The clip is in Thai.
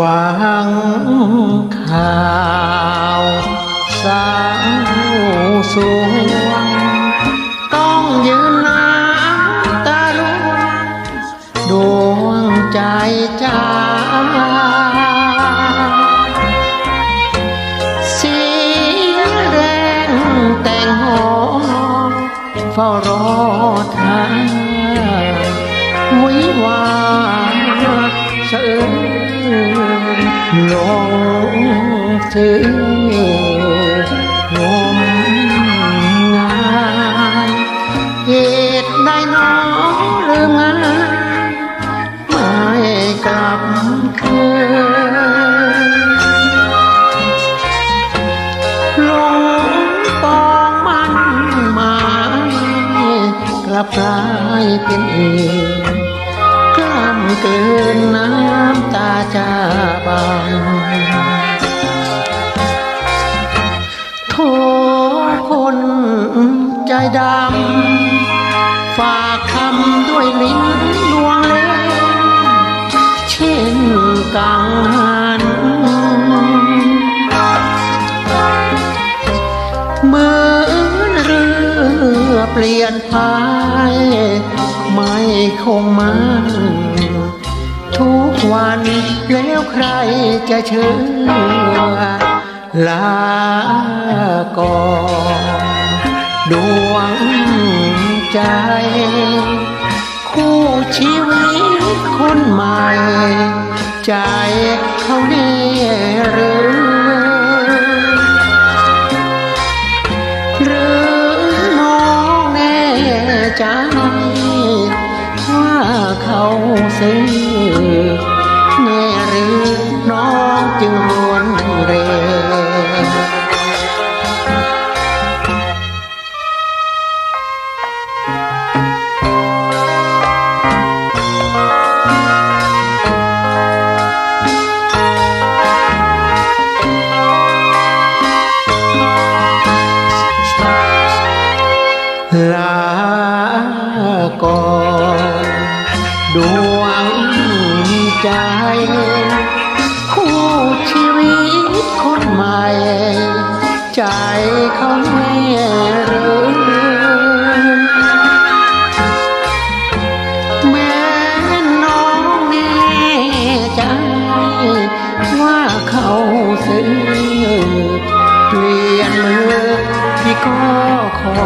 ฟังข่าวสาวสวงต้องยืนน้ำตาล่วงดวงใจจ้าเสียแรงแต่งหอมเฝ้ารอทางวิวาสะอื้นลงถึงงมงายเหตุใดน้อหรืองานไม่กลับคืนหลงปองมันหมายกลับกลายเป็นอื่นกล้ำเกินน้ำตาจาบานโทคนใจดำฝากคำด้วยลิ้นลวงเล่นเช่นกังหันเหมือนเรือเปลี่ยนพายไม่คงมันทุกวันแล้วใครจะเชื่อลาก่อนดวงใจคู่ชีวิตคนใหม่ใจเขาแน่หรือน้องแน่ใจว่าเขาซื้อแน่หรือน้องจึงรวนเรลาก่อนดวงใจคู่ชีวิตคนใหม่ใจเขาแน่หรือแม้น้องแน่ใจว่าเขาซื้อเปลี่ยนมือพี่ก็ขอ